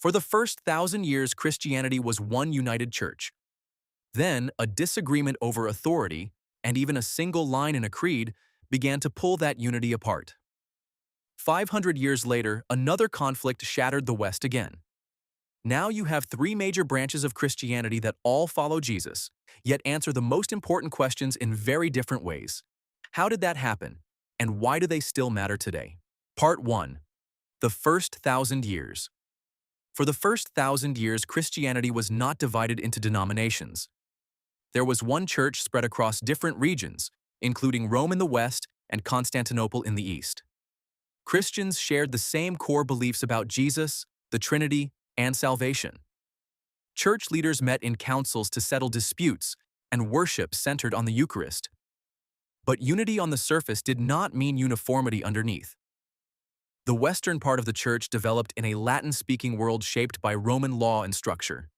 For the first 1,000 years, Christianity was one united church. Then, a disagreement over authority, and even a single line in a creed, began to pull that unity apart. 500 years later, another conflict shattered the West again. Now you have three major branches of Christianity that all follow Jesus, yet answer the most important questions in very different ways. How did that happen, and why do they still matter today? Part 1. The first 1,000 years. For the first 1,000 years, Christianity was not divided into denominations. There was one church spread across different regions, including Rome in the west and Constantinople in the east. Christians shared the same core beliefs about Jesus, the Trinity, and salvation. Church leaders met in councils to settle disputes, and worship centered on the Eucharist. But unity on the surface did not mean uniformity underneath. The western part of the church developed in a Latin-speaking world shaped by Roman law and structure.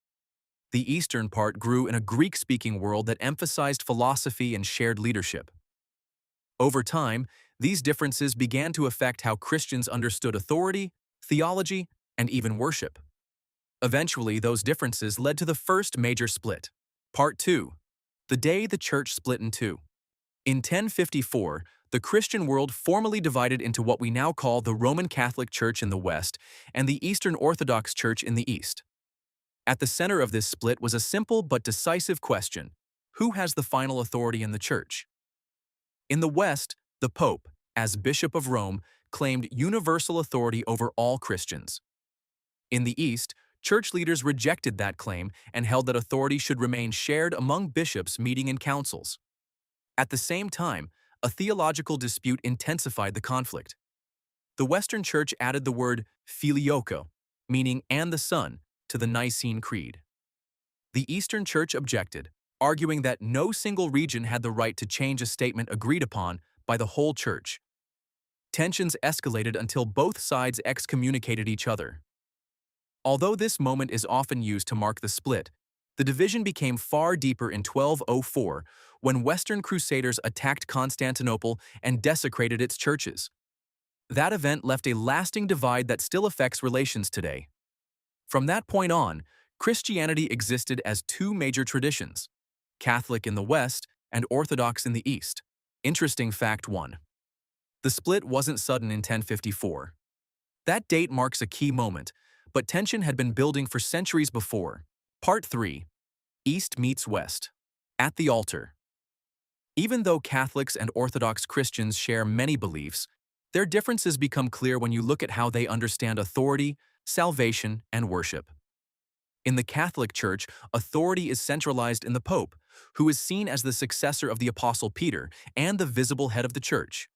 The eastern part grew in a Greek-speaking world that emphasized philosophy and shared leadership. Over time, these differences began to affect how Christians understood authority, theology, and even worship. Eventually, those differences led to the first major split. Part 2. The day the church split in two. In 1054, the Christian world formally divided into what we now call the Roman Catholic Church in the west and the Eastern Orthodox Church in the east. At the center of this split was a simple but decisive question: who has the final authority in the church? In the west, the Pope, as Bishop of Rome, claimed universal authority over all Christians. In the east, church leaders rejected that claim and held that authority should remain shared among bishops meeting in councils. At the same time, a theological dispute intensified the conflict. The Western Church added the word filioque, meaning "and the Son," to the Nicene Creed. The Eastern Church objected, arguing that no single region had the right to change a statement agreed upon by the whole church. Tensions escalated until both sides excommunicated each other. Although this moment is often used to mark the split, the division became far deeper in 1204 when Western Crusaders attacked Constantinople and desecrated its churches. That event left a lasting divide that still affects relations today. From that point on, Christianity existed as two major traditions: Catholic in the West and Orthodox in the East. Interesting fact 1. The split wasn't sudden in 1054. That date marks a key moment, but tension had been building for centuries before. Part 3. East meets West. At the altar. Even though Catholics and Orthodox Christians share many beliefs, their differences become clear when you look at how they understand authority, salvation, and worship. In the Catholic Church, authority is centralized in the Pope, who is seen as the successor of the Apostle Peter and the visible head of the Church.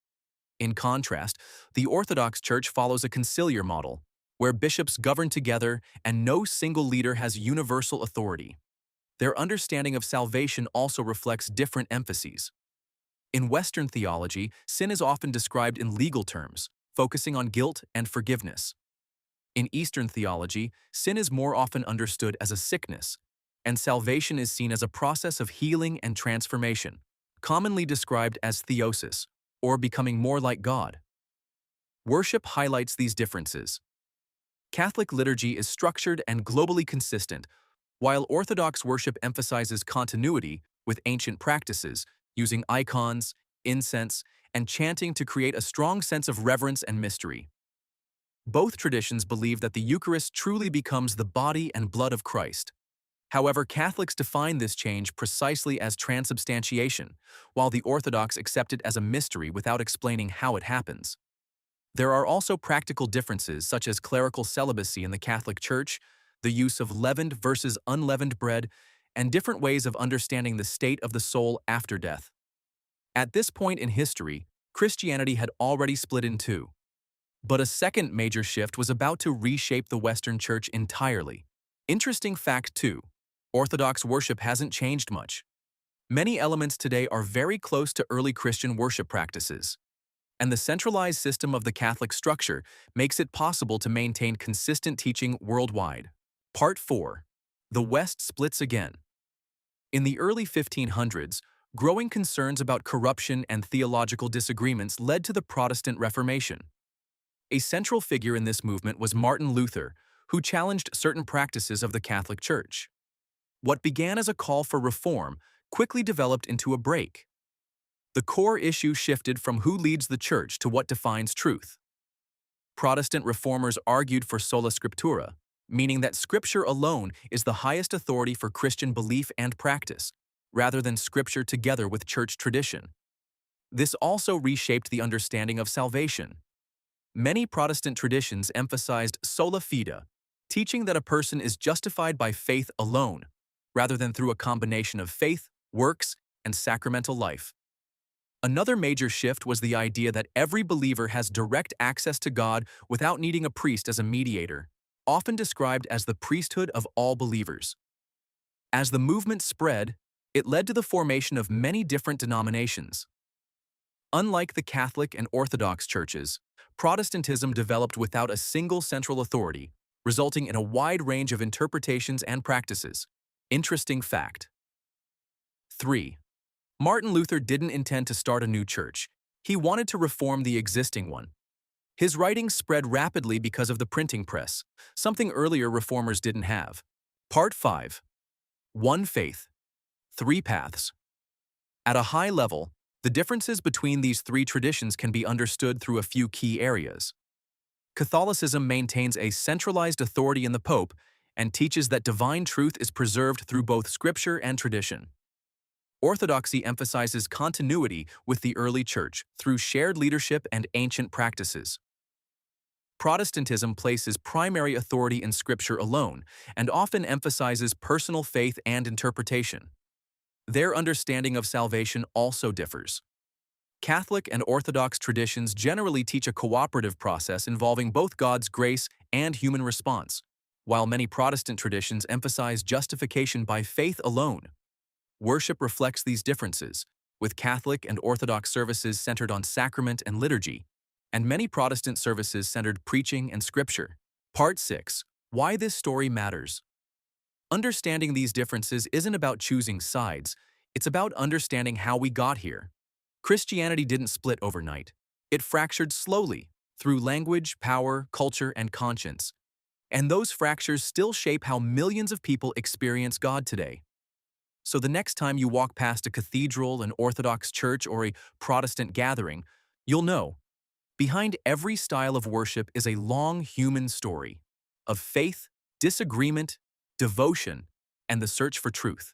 In contrast, the Orthodox Church follows a conciliar model, where bishops govern together and no single leader has universal authority. Their understanding of salvation also reflects different emphases. In Western theology, sin is often described in legal terms, focusing on guilt and forgiveness. In Eastern theology, sin is more often understood as a sickness, and salvation is seen as a process of healing and transformation, commonly described as theosis, or becoming more like God. Worship highlights these differences. Catholic liturgy is structured and globally consistent, while Orthodox worship emphasizes continuity with ancient practices, using icons, incense, and chanting to create a strong sense of reverence and mystery. Both traditions believe that the Eucharist truly becomes the body and blood of Christ. However, Catholics define this change precisely as transubstantiation, while the Orthodox accept it as a mystery without explaining how it happens. There are also practical differences such as clerical celibacy in the Catholic Church, the use of leavened versus unleavened bread, and different ways of understanding the state of the soul after death. At this point in history, Christianity had already split in two. But a second major shift was about to reshape the Western Church entirely. Interesting fact 2. Orthodox worship hasn't changed much. Many elements today are very close to early Christian worship practices. And the centralized system of the Catholic structure makes it possible to maintain consistent teaching worldwide. Part 4. The West splits again. In the early 1500s, growing concerns about corruption and theological disagreements led to the Protestant Reformation. A central figure in this movement was Martin Luther, who challenged certain practices of the Catholic Church. What began as a call for reform quickly developed into a break. The core issue shifted from who leads the Church to what defines truth. Protestant reformers argued for sola scriptura, meaning that Scripture alone is the highest authority for Christian belief and practice, rather than Scripture together with church tradition. This also reshaped the understanding of salvation. Many Protestant traditions emphasized sola fide, teaching that a person is justified by faith alone, rather than through a combination of faith, works, and sacramental life. Another major shift was the idea that every believer has direct access to God without needing a priest as a mediator, often described as the priesthood of all believers. As the movement spread, it led to the formation of many different denominations. Unlike the Catholic and Orthodox churches, Protestantism developed without a single central authority, resulting in a wide range of interpretations and practices. Interesting fact. 3. Martin Luther didn't intend to start a new church. He wanted to reform the existing one. His writings spread rapidly because of the printing press, something earlier reformers didn't have. Part 5. One faith. Three paths. At a high level, the differences between these three traditions can be understood through a few key areas. Catholicism maintains a centralized authority in the Pope and teaches that divine truth is preserved through both Scripture and tradition. Orthodoxy emphasizes continuity with the early Church through shared leadership and ancient practices. Protestantism places primary authority in Scripture alone and often emphasizes personal faith and interpretation. Their understanding of salvation also differs. Catholic and Orthodox traditions generally teach a cooperative process involving both God's grace and human response, while many Protestant traditions emphasize justification by faith alone. Worship reflects these differences, with Catholic and Orthodox services centered on sacrament and liturgy, and many Protestant services centered preaching and Scripture. Part 6. Why this story matters. Understanding these differences isn't about choosing sides, it's about understanding how we got here. Christianity didn't split overnight. It fractured slowly, through language, power, culture, and conscience. And those fractures still shape how millions of people experience God today. So the next time you walk past a cathedral, an Orthodox church, or a Protestant gathering, you'll know, behind every style of worship is a long human story of faith, disagreement, devotion, and the search for truth.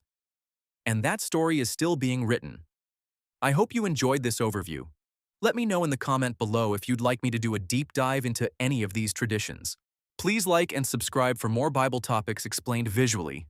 And that story is still being written. I hope you enjoyed this overview. Let me know in the comment below if you'd like me to do a deep dive into any of these traditions. Please like and subscribe for more Bible topics explained visually.